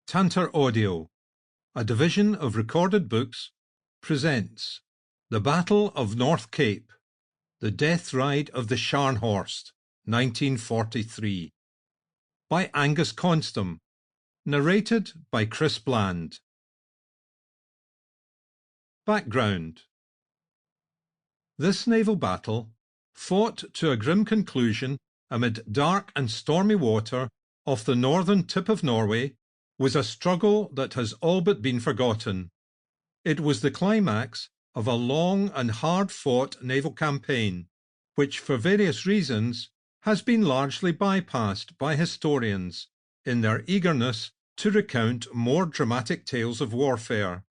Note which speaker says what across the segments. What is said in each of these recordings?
Speaker 1: Tantor Audio, a division of Recorded Books, presents The Battle of North Cape, The Death Ride of the Scharnhorst, 1943, by Angus Konstam, narrated by Chris Bland. Background. This naval battle, fought to a grim conclusion amid dark and stormy water off the northern tip of Norway, was a struggle that has all but been forgotten. It was the climax of a long and hard-fought naval campaign, which for various reasons has been largely bypassed by historians in their eagerness to recount more dramatic tales of warfare.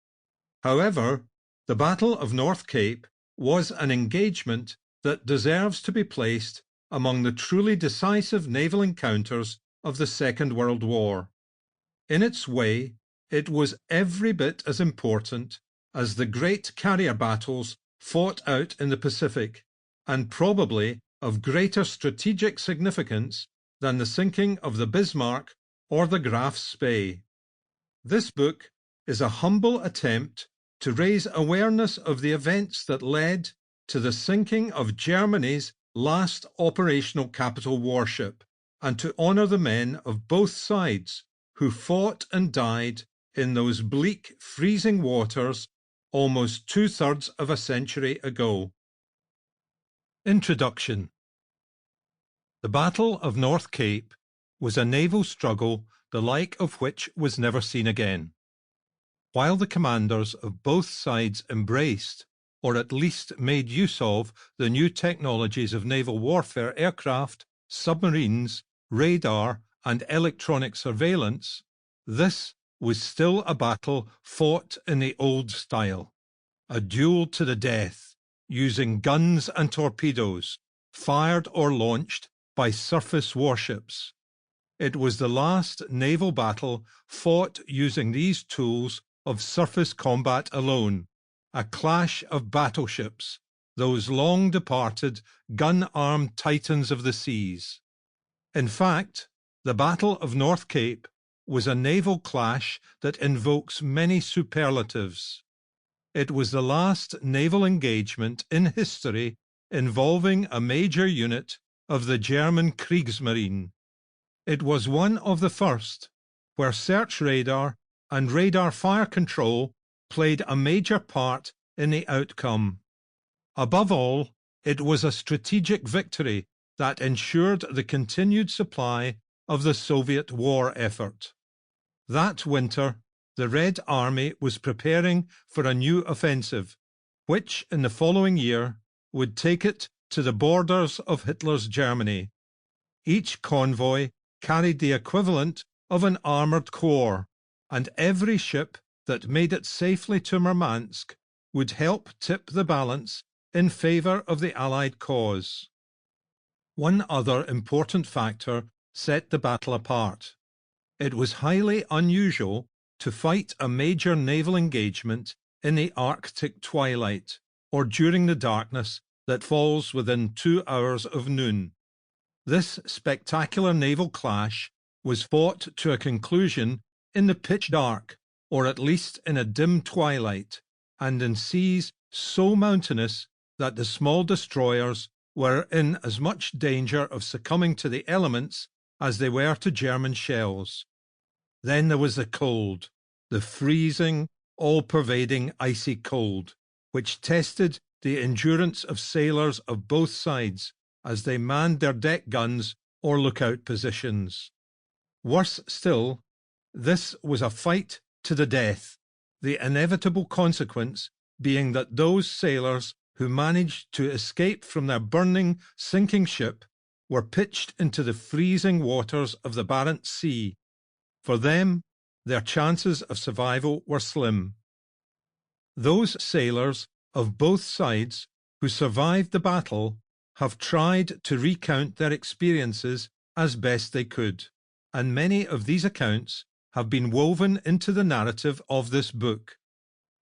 Speaker 1: However, the Battle of North Cape was an engagement that deserves to be placed among the truly decisive naval encounters of the Second World War. In its way, it was every bit as important as the great carrier battles fought out in the Pacific, and probably of greater strategic significance than the sinking of the Bismarck or the Graf Spee. This book is a humble attempt to raise awareness of the events that led to the sinking of Germany's last operational capital warship, and to honour the men of both sides who fought and died in those bleak, freezing waters almost 2/3 of a century ago. Introduction. The Battle of North Cape was a naval struggle the like of which was never seen again. While the commanders of both sides embraced, or at least made use of, the new technologies of naval warfare aircraft, submarines, radar, and electronic surveillance, this was still a battle fought in the old style, a duel to the death, using guns and torpedoes, fired or launched by surface warships. It was the last naval battle fought using these tools of surface combat alone, a clash of battleships, those long-departed, gun-armed titans of the seas. In fact, the Battle of North Cape was a naval clash that invokes many superlatives. It was the last naval engagement in history involving a major unit of the German Kriegsmarine. It was one of the first where search radar and radar fire control played a major part in the outcome. Above all, it was a strategic victory that ensured the continued supply of the Soviet war effort. That winter, the Red Army was preparing for a new offensive, which in the following year would take it to the borders of Hitler's Germany. Each convoy carried the equivalent of an armoured corps, and every ship that made it safely to Murmansk would help tip the balance in favour of the Allied cause. One other important factor set the battle apart. It was highly unusual to fight a major naval engagement in the Arctic twilight, or during the darkness that falls within 2 hours of noon. This spectacular naval clash was fought to a conclusion in the pitch dark, or at least in a dim twilight, and in seas so mountainous that the small destroyers were in as much danger of succumbing to the elements as they were to German shells. Then there was the cold, the freezing, all-pervading icy cold, which tested the endurance of sailors of both sides as they manned their deck guns or lookout positions. Worse still, this was a fight to the death, the inevitable consequence being that those sailors who managed to escape from their burning, sinking ship were pitched into the freezing waters of the Barents Sea. For them, their chances of survival were slim. Those sailors of both sides who survived the battle have tried to recount their experiences as best they could, and many of these accounts have been woven into the narrative of this book.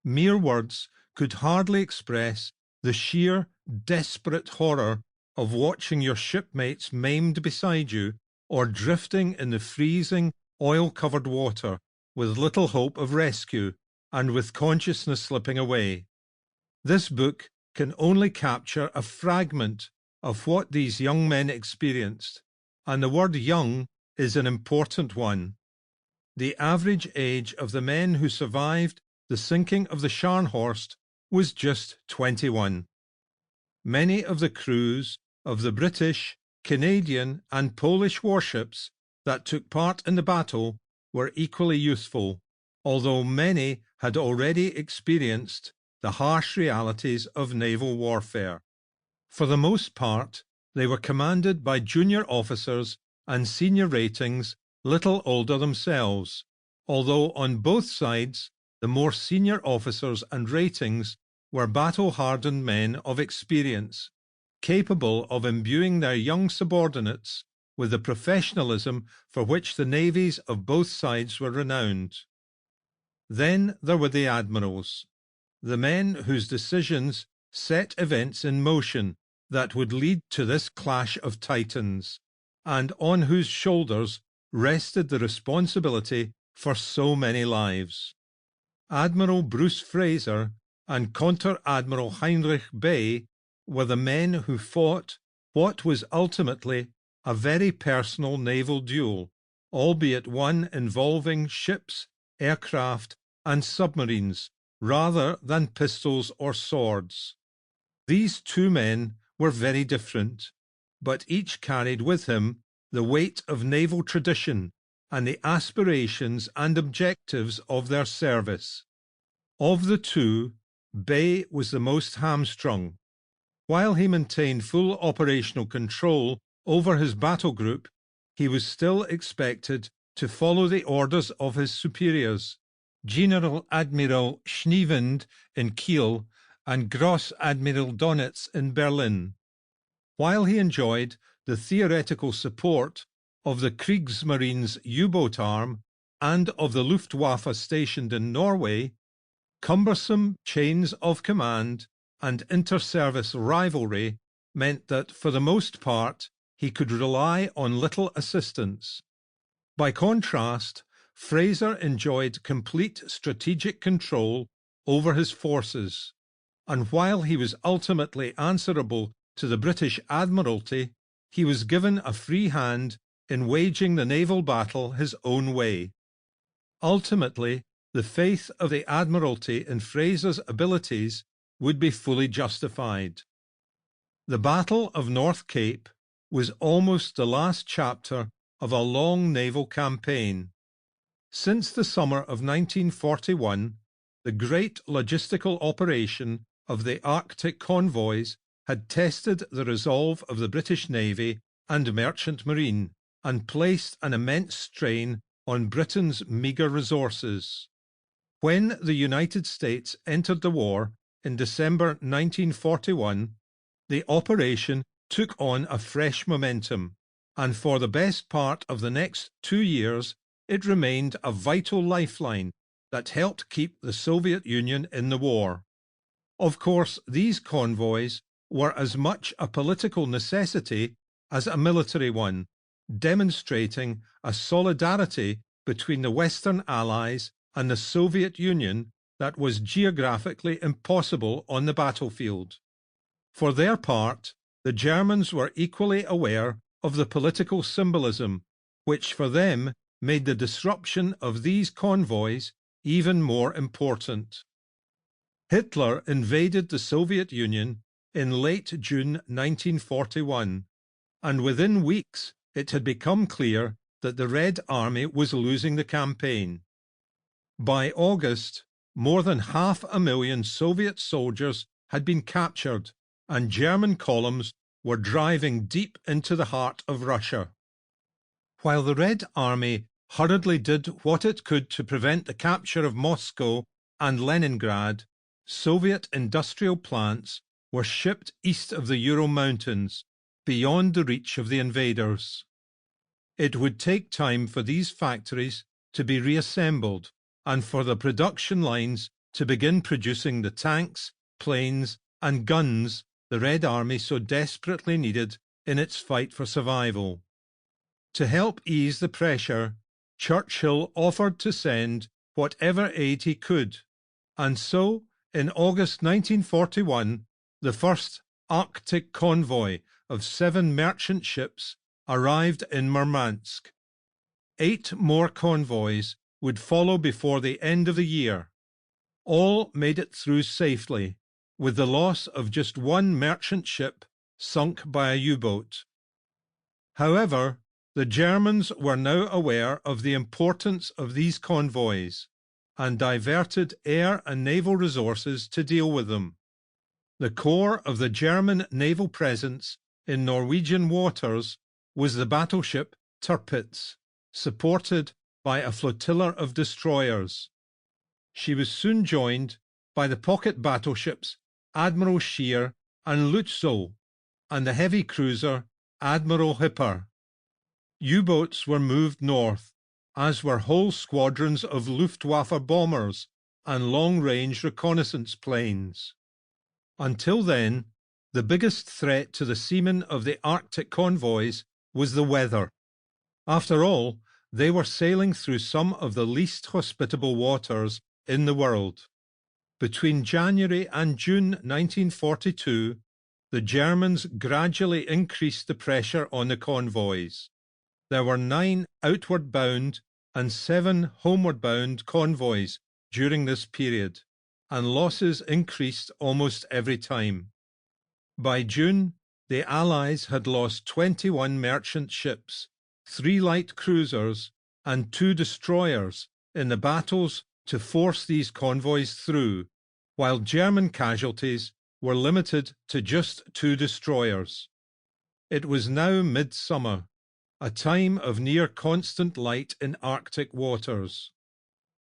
Speaker 1: Mere words could hardly express the sheer, desperate horror of watching your shipmates maimed beside you, or drifting in the freezing, oil-covered water, with little hope of rescue and with consciousness slipping away. This book can only capture a fragment of what these young men experienced, and the word young is an important one. The average age of the men who survived the sinking of the Scharnhorst was just 21. Many of the crews of the British, Canadian and Polish warships that took part in the battle were equally youthful, although many had already experienced the harsh realities of naval warfare. For the most part, they were commanded by junior officers and senior ratings little older themselves, although on both sides the more senior officers and ratings were battle-hardened men of experience, capable of imbuing their young subordinates with the professionalism for which the navies of both sides were renowned. Then there were the admirals, the men whose decisions set events in motion that would lead to this clash of titans, and on whose shoulders rested the responsibility for so many lives. Admiral Bruce Fraser and Conter-Admiral Heinrich Bay were the men who fought what was ultimately a very personal naval duel, albeit one involving ships, aircraft, and submarines, rather than pistols or swords. These two men were very different, but each carried with him the weight of naval tradition and the aspirations and objectives of their service. Of the two, Bay was the most hamstrung. While he maintained full operational control over his battle group, he was still expected to follow the orders of his superiors, General Admiral Schneewend in Kiel and Gross Admiral Donitz in Berlin. While he enjoyed the theoretical support of the Kriegsmarine's U-boat arm and of the Luftwaffe stationed in Norway, cumbersome chains of command and inter-service rivalry meant that, for the most part, he could rely on little assistance. By contrast, Fraser enjoyed complete strategic control over his forces, and while he was ultimately answerable to the British Admiralty, he was given a free hand in waging the naval battle his own way. Ultimately, the faith of the Admiralty in Fraser's abilities would be fully justified. The Battle of North Cape was almost the last chapter of a long naval campaign. Since the summer of 1941, the great logistical operation of the Arctic convoys had tested the resolve of the British Navy and Merchant Marine and placed an immense strain on Britain's meagre resources. When the United States entered the war in December 1941, the operation took on a fresh momentum, and for the best part of the next 2 years it remained a vital lifeline that helped keep the Soviet Union in the war. Of course, these convoys were as much a political necessity as a military one, demonstrating a solidarity between the Western Allies and the Soviet Union that was geographically impossible on the battlefield. For their part, the Germans were equally aware of the political symbolism, which for them made the disruption of these convoys even more important. Hitler invaded the Soviet Union in late June 1941, and within weeks it had become clear that the Red Army was losing the campaign. By August, more than 500,000 Soviet soldiers had been captured, and German columns were driving deep into the heart of Russia. While the Red Army hurriedly did what it could to prevent the capture of Moscow and Leningrad, Soviet industrial plants were shipped east of the Ural Mountains, beyond the reach of the invaders. It would take time for these factories to be reassembled and for the production lines to begin producing the tanks, planes, and guns the Red Army so desperately needed in its fight for survival. To help ease the pressure, Churchill offered to send whatever aid he could, and so, in August 1941, the first Arctic convoy of 7 merchant ships arrived in Murmansk. 8 more convoys would follow before the end of the year. All made it through safely, with the loss of just 1 merchant ship sunk by a U-boat. However, the Germans were now aware of the importance of these convoys and diverted air and naval resources to deal with them. The core of the German naval presence in Norwegian waters was the battleship Tirpitz, supported by a flotilla of destroyers. She was soon joined by the pocket battleships Admiral Scheer and Lutzow and the heavy cruiser Admiral Hipper. U-boats were moved north, as were whole squadrons of Luftwaffe bombers and long-range reconnaissance planes. Until then, the biggest threat to the seamen of the Arctic convoys was the weather. After all, they were sailing through some of the least hospitable waters in the world. Between January and June 1942, the Germans gradually increased the pressure on the convoys. There were 9 outward-bound and 7 homeward-bound convoys during this period, and losses increased almost every time. By June, the Allies had lost 21 merchant ships, 3 light cruisers, and 2 destroyers in the battles to force these convoys through, while German casualties were limited to just 2 destroyers. It was now midsummer, a time of near constant light in Arctic waters.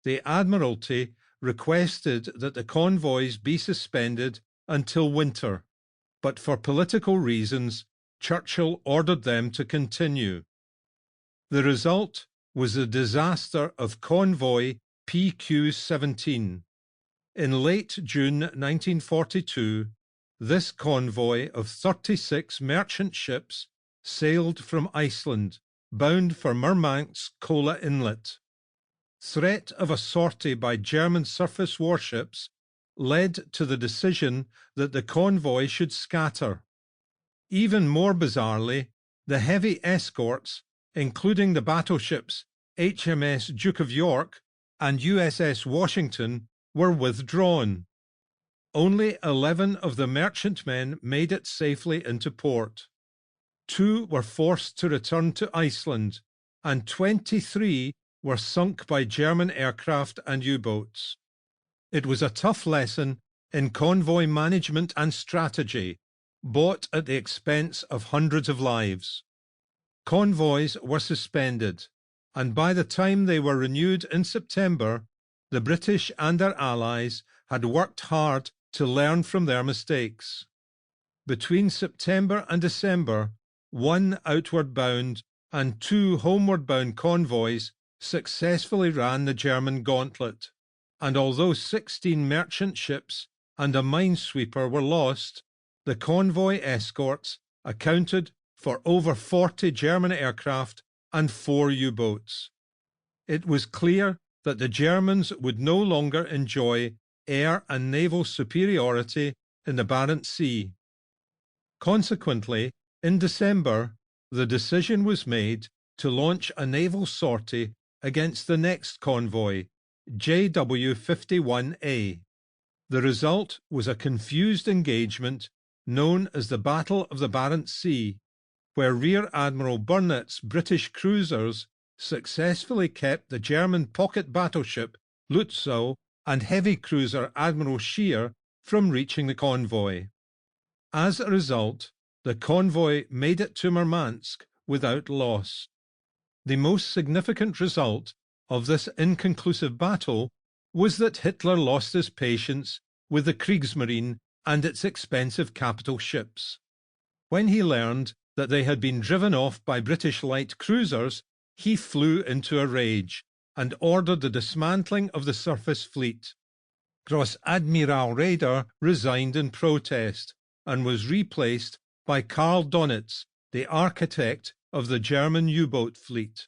Speaker 1: The Admiralty requested that the convoys be suspended until winter, but for political reasons, Churchill ordered them to continue. The result was the disaster of convoy PQ-17. In late June 1942, this convoy of 36 merchant ships sailed from Iceland, bound for Murmansk's Kola Inlet. Threat of a sortie by German surface warships led to the decision that the convoy should scatter. Even more bizarrely, the heavy escorts, including the battleships HMS Duke of York and USS Washington, were withdrawn. Only 11 of the merchantmen made it safely into port. 2 were forced to return to Iceland, and 23 were sunk by German aircraft and U-boats. It was a tough lesson in convoy management and strategy, bought at the expense of hundreds of lives. Convoys were suspended, and by the time they were renewed in September, the British and their allies had worked hard to learn from their mistakes. Between September and December, 1 outward-bound and 2 homeward-bound convoys successfully ran the German gauntlet, and although 16 merchant ships and a minesweeper were lost, the convoy escorts accounted for over 40 German aircraft and 4 U-boats. It was clear that the Germans would no longer enjoy air and naval superiority in the Barents Sea. Consequently, in December, the decision was made to launch a naval sortie against the next convoy, JW-51A. The result was a confused engagement known as the Battle of the Barents Sea, where Rear Admiral Burnett's British cruisers successfully kept the German pocket battleship Lutzow and heavy cruiser Admiral Scheer from reaching the convoy. As a result, the convoy made it to Murmansk without loss. The most significant result of this inconclusive battle was that Hitler lost his patience with the Kriegsmarine and its expensive capital ships. When he learned that they had been driven off by British light cruisers, he flew into a rage and ordered the dismantling of the surface fleet. Gross-Admiral Raeder resigned in protest and was replaced by Karl Donitz, the architect of the German U-boat fleet.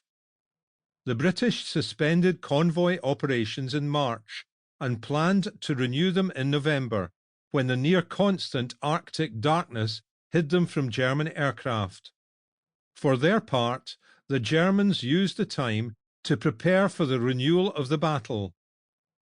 Speaker 1: The British suspended convoy operations in March and planned to renew them in November, when the near-constant Arctic darkness hid them from German aircraft. For their part, the Germans used the time to prepare for the renewal of the battle.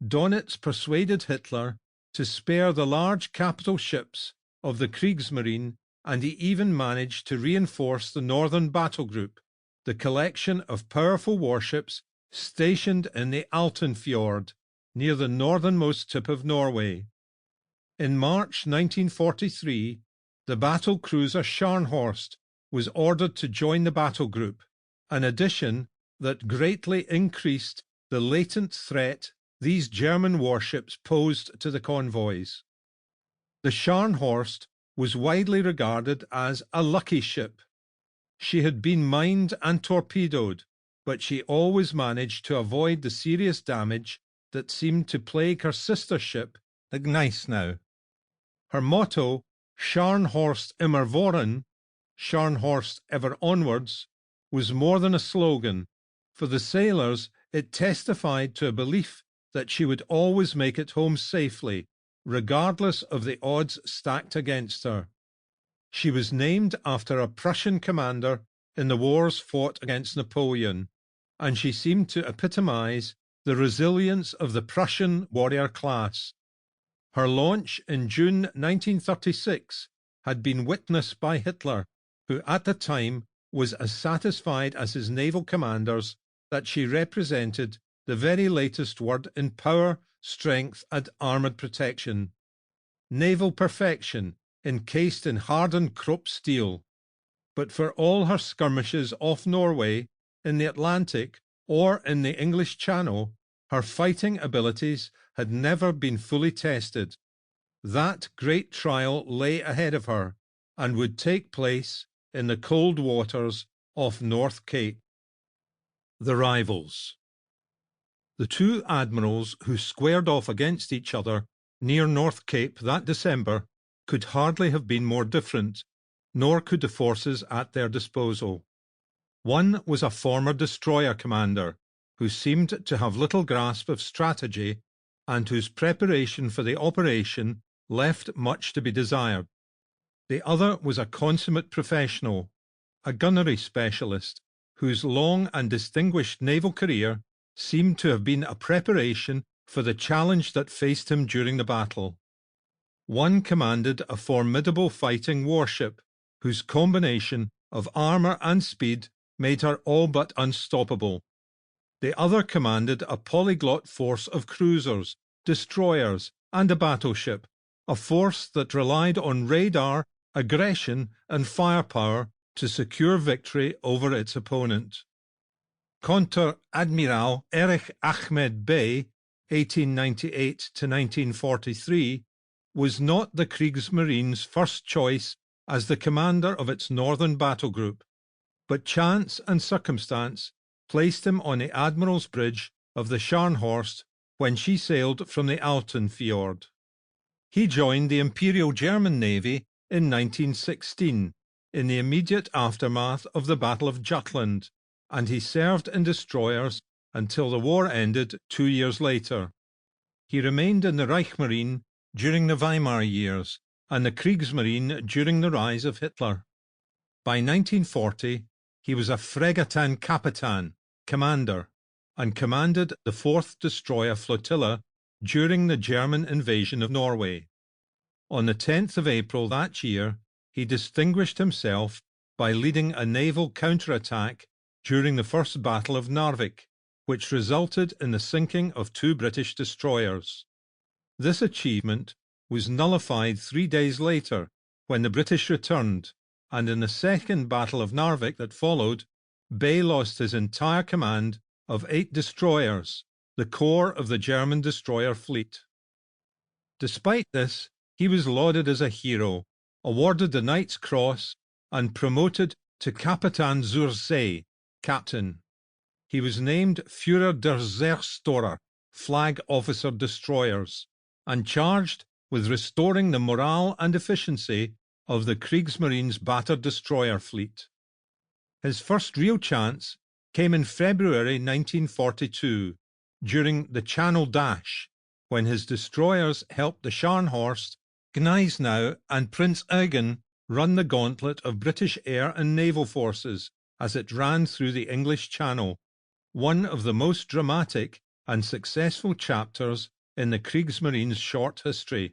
Speaker 1: Dönitz persuaded Hitler to spare the large capital ships of the Kriegsmarine, and he even managed to reinforce the Northern Battle Group, the collection of powerful warships stationed in the Altenfjord, near the northernmost tip of Norway. In March 1943, the battlecruiser Scharnhorst was ordered to join the battle group, an addition that greatly increased the latent threat these German warships posed to the convoys. The Scharnhorst was widely regarded as a lucky ship. She had been mined and torpedoed, but she always managed to avoid the serious damage that seemed to plague her sister ship, the Gneisenau. Her motto, Scharnhorst immer voran, Scharnhorst ever onwards, was more than a slogan. For the sailors, it testified to a belief that she would always make it home safely, regardless of the odds stacked against her. She was named after a Prussian commander in the wars fought against Napoleon, and she seemed to epitomize the resilience of the Prussian warrior class. Her launch in June 1936 had been witnessed by Hitler, who at the time was as satisfied as his naval commanders that she represented the very latest word in power, strength, and armoured protection. Naval perfection, encased in hardened Krupp steel. But for all her skirmishes off Norway, in the Atlantic, or in the English Channel, her fighting abilities had never been fully tested. That great trial lay ahead of her, and would take place in the cold waters off North Cape. The rivals. The two admirals who squared off against each other near North Cape that December could hardly have been more different, nor could the forces at their disposal. One was a former destroyer commander, who seemed to have little grasp of strategy, and whose preparation for the operation left much to be desired. The other was a consummate professional, a gunnery specialist, whose long and distinguished naval career seemed to have been a preparation for the challenge that faced him during the battle. One commanded a formidable fighting warship, whose combination of armour and speed made her all but unstoppable. The other commanded a polyglot force of cruisers, destroyers, and a battleship, a force that relied on radar, aggression, and firepower to secure victory over its opponent. Konter Admiral Erich Ahmed Bey, 1898 to 1943, was not the Kriegsmarine's first choice as the commander of its northern battle group, but chance and circumstance placed him on the Admiral's Bridge of the Scharnhorst when she sailed from the Altenfjord. He joined the Imperial German Navy in 1916, in the immediate aftermath of the Battle of Jutland, and he served in destroyers until the war ended 2 years later. He remained in the Reichsmarine during the Weimar years and the Kriegsmarine during the rise of Hitler. By 1940, he was a Fregattenkapitän, commander, and commanded the 4th Destroyer Flotilla during the German invasion of Norway. On the 10th of April that year, he distinguished himself by leading a naval counterattack during the First Battle of Narvik, which resulted in the sinking of 2 British destroyers. This achievement was nullified 3 days later when the British returned, and in the Second Battle of Narvik that followed, Bey lost his entire command of 8 destroyers, the core of the German destroyer fleet. Despite this, he was lauded as a hero, awarded the Knight's Cross, and promoted to Kapitän zur See, captain. He was named Führer der Zerstörer, flag officer destroyers, and charged with restoring the morale and efficiency of the Kriegsmarine's battered destroyer fleet. His first real chance came in February 1942, during the Channel Dash, when his destroyers helped the Scharnhorst, Gneisenau and Prince Eugen run the gauntlet of British air and naval forces as it ran through the English Channel, one of the most dramatic and successful chapters in the Kriegsmarine's short history.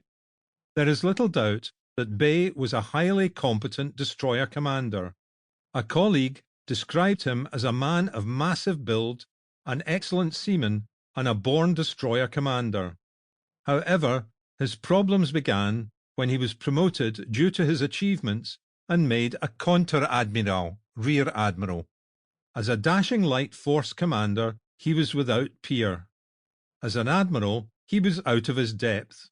Speaker 1: There is little doubt that Bay was a highly competent destroyer commander. A colleague described him as a man of massive build, an excellent seaman, and a born destroyer commander. However, his problems began when he was promoted due to his achievements and made a Konteradmiral, rear admiral. As a dashing light force commander, he was without peer. As an admiral, he was out of his depth.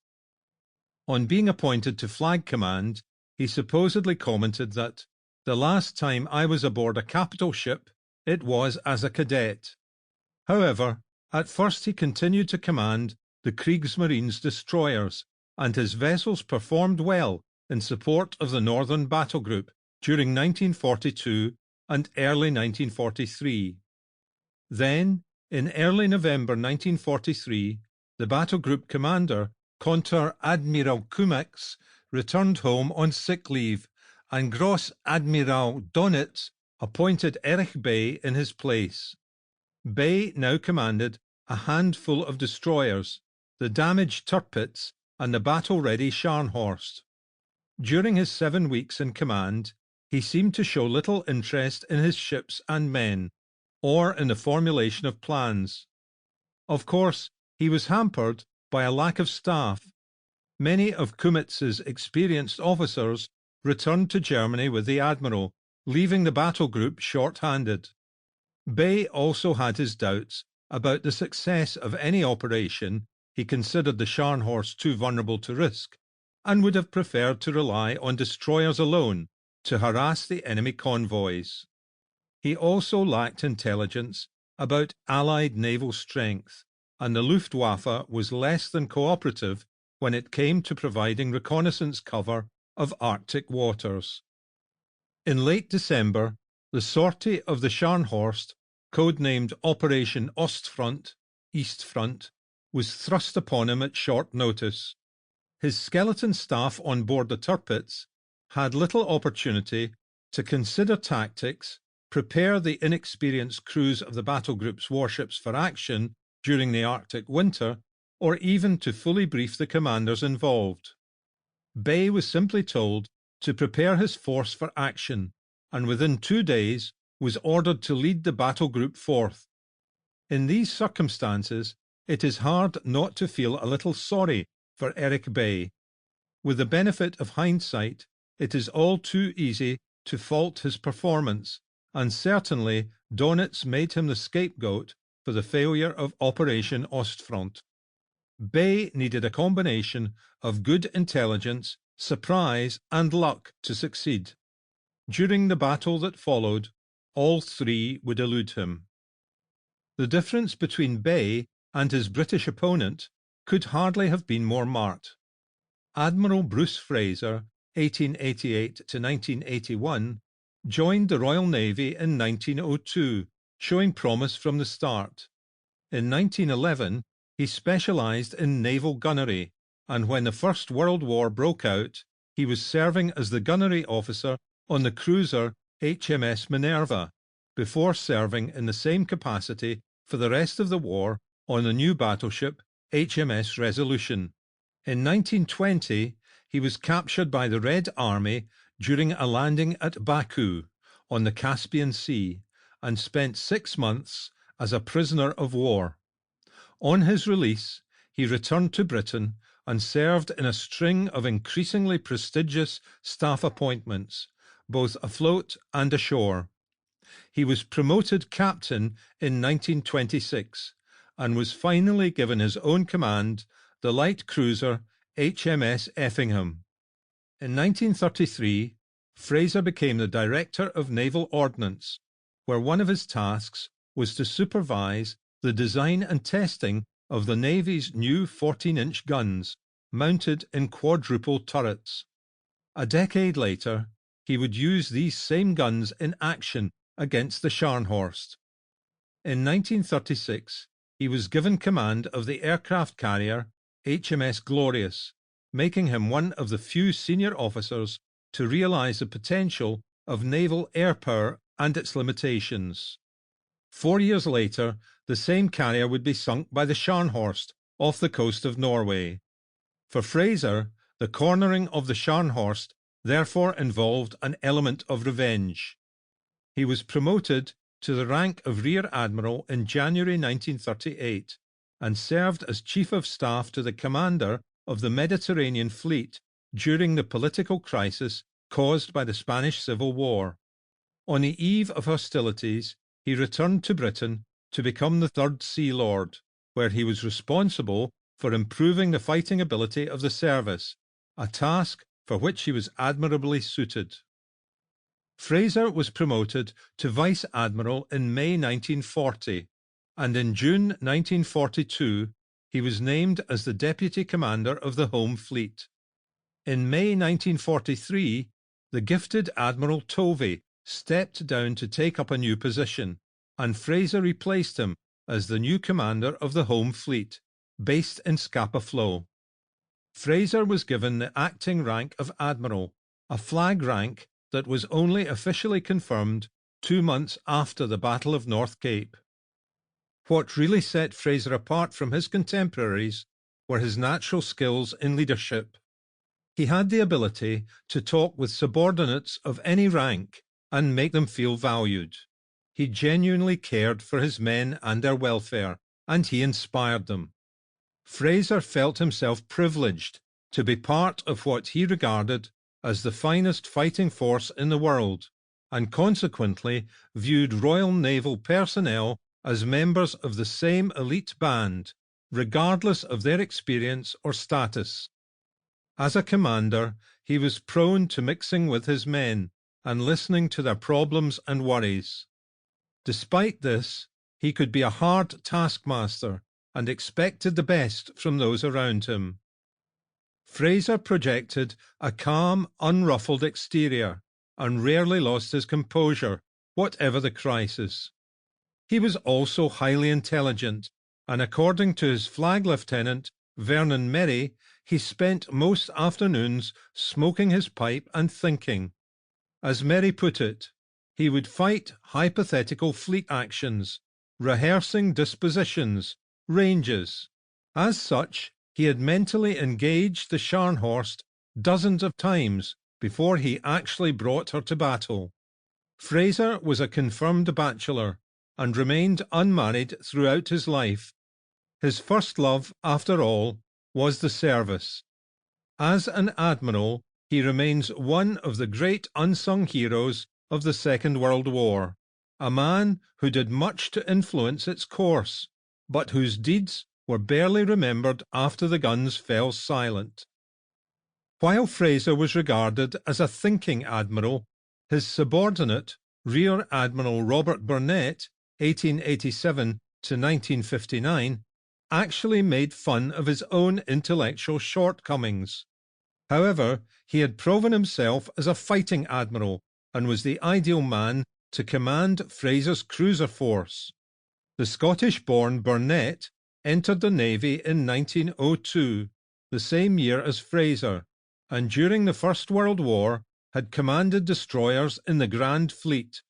Speaker 1: On being appointed to flag command, he supposedly commented that, "The last time I was aboard a capital ship, it was as a cadet." However, at first he continued to command the Kriegsmarine's destroyers, and his vessels performed well in support of the Northern Battle Group during 1942 and early 1943. Then, in early November 1943, the battle group commander, Konteradmiral Kumeks, returned home on sick leave, and Gross Admiral Donitz appointed Erich Bay in his place. Bay now commanded a handful of destroyers, the damaged Tirpitz and the battle-ready Scharnhorst. During his 7 weeks in command, he seemed to show little interest in his ships and men, or in the formulation of plans. Of course, he was hampered by a lack of staff. Many of Kumitz's experienced officers returned to Germany with the admiral, leaving the battle group short-handed. Bay also had his doubts about the success of any operation. He considered the Scharnhorst too vulnerable to risk, and would have preferred to rely on destroyers alone to harass the enemy convoys. He also lacked intelligence about Allied naval strength, and the Luftwaffe was less than cooperative when it came to providing reconnaissance cover of Arctic waters. In late December, the sortie of the Scharnhorst, codenamed Operation Ostfront, East Front, was thrust upon him at short notice. His skeleton staff on board the Tirpitz had little opportunity to consider tactics, prepare the inexperienced crews of the battle group's warships for action during the Arctic winter, or even to fully brief the commanders involved. Bay was simply told to prepare his force for action, and within 2 days was ordered to lead the battle group forth. In these circumstances, it is hard not to feel a little sorry for Erich Bay. With the benefit of hindsight, it is all too easy to fault his performance, and certainly Donitz made him the scapegoat for the failure of Operation Ostfront. Bay needed a combination of good intelligence, surprise, and luck to succeed. During the battle that followed, all three would elude him. The difference between Bay and his British opponent could hardly have been more marked. Admiral Bruce Fraser, 1888 to 1981, joined the Royal Navy in 1902, showing promise from the start. In 1911, he specialised in naval gunnery, and when the First World War broke out, he was serving as the gunnery officer on the cruiser HMS Minerva, before serving in the same capacity for the rest of the war on the new battleship HMS Resolution. In 1920, he was captured by the Red Army during a landing at Baku on the Caspian Sea, and spent 6 months as a prisoner of war. On his release, he returned to Britain and served in a string of increasingly prestigious staff appointments, both afloat and ashore. He was promoted captain in 1926 and was finally given his own command, the light cruiser HMS Effingham. In 1933, Fraser became the Director of Naval Ordnance, where one of his tasks was to supervise the design and testing of the Navy's new 14-inch guns, mounted in quadruple turrets. A decade later, he would use these same guns in action against the Scharnhorst. In 1936, he was given command of the aircraft carrier HMS Glorious, making him one of the few senior officers to realize the potential of naval air power and its limitations. 4 years later, the same carrier would be sunk by the Scharnhorst off the coast of Norway. For Fraser, the cornering of the Scharnhorst therefore involved an element of revenge. He was promoted to the rank of Rear Admiral in January 1938 and served as Chief of Staff to the commander of the Mediterranean Fleet during the political crisis caused by the Spanish Civil War. On the eve of hostilities, he returned to Britain to become the Third Sea Lord, where he was responsible for improving the fighting ability of the service, a task for which he was admirably suited. Fraser was promoted to Vice Admiral in May 1940, and in June 1942 he was named as the Deputy Commander of the Home Fleet. In May 1943, the gifted Admiral Tovey stepped down to take up a new position, and Fraser replaced him as the new commander of the Home Fleet, based in Scapa Flow. Fraser was given the acting rank of Admiral, a flag rank that was only officially confirmed 2 months after the Battle of North Cape. What really set Fraser apart from his contemporaries were his natural skills in leadership. He had the ability to talk with subordinates of any rank and make them feel valued. He genuinely cared for his men and their welfare, and he inspired them. Fraser felt himself privileged to be part of what he regarded as the finest fighting force in the world, and consequently viewed Royal Naval personnel as members of the same elite band, regardless of their experience or status. As a commander, he was prone to mixing with his men and listening to their problems and worries. Despite this, he could be a hard taskmaster and expected the best from those around him. Fraser projected a calm, unruffled exterior and rarely lost his composure, whatever the crisis. He was also highly intelligent, and according to his flag lieutenant, Vernon Merry, he spent most afternoons smoking his pipe and thinking. As Merry put it, he would fight hypothetical fleet actions, rehearsing dispositions, ranges. As such, he had mentally engaged the Scharnhorst dozens of times before he actually brought her to battle. Fraser was a confirmed bachelor and remained unmarried throughout his life. His first love, after all, was the service. As an admiral, he remains one of the great unsung heroes of the Second World War, a man who did much to influence its course, but whose deeds were barely remembered after the guns fell silent. While Fraser was regarded as a thinking admiral, his subordinate, Rear Admiral Robert Burnett, 1887 to 1959, actually made fun of his own intellectual shortcomings. However, he had proven himself as a fighting admiral and was the ideal man to command Fraser's cruiser force. The Scottish-born Burnett entered the Navy in 1902, the same year as Fraser, and during the First World War had commanded destroyers in the Grand Fleet.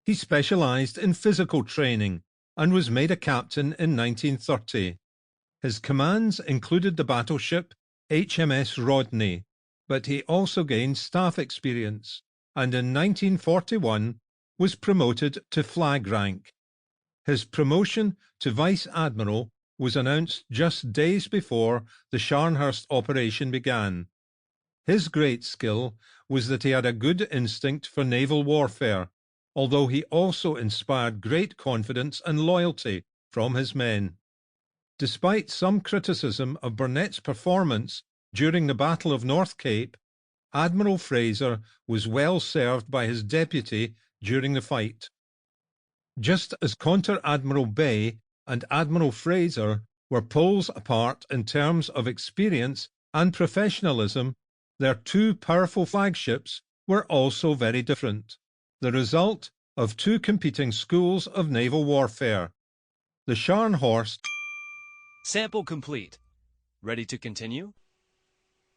Speaker 1: He specialised in physical training and was made a captain in 1930. His commands included the battleship HMS Rodney, but he also gained staff experience and in 1941 was promoted to flag rank. His promotion to Vice Admiral was announced just days before the Scharnhorst operation began. His great skill was that he had a good instinct for naval warfare, although he also inspired great confidence and loyalty from his men. Despite some criticism of Burnett's performance during the Battle of North Cape, Admiral Fraser was well served by his deputy during the fight. Just as Conter-Admiral Bay and Admiral Fraser were poles apart in terms of experience and professionalism, their two powerful flagships were also very different, the result of two competing schools of naval warfare. The Scharnhorst.
Speaker 2: Sample complete. Ready to continue?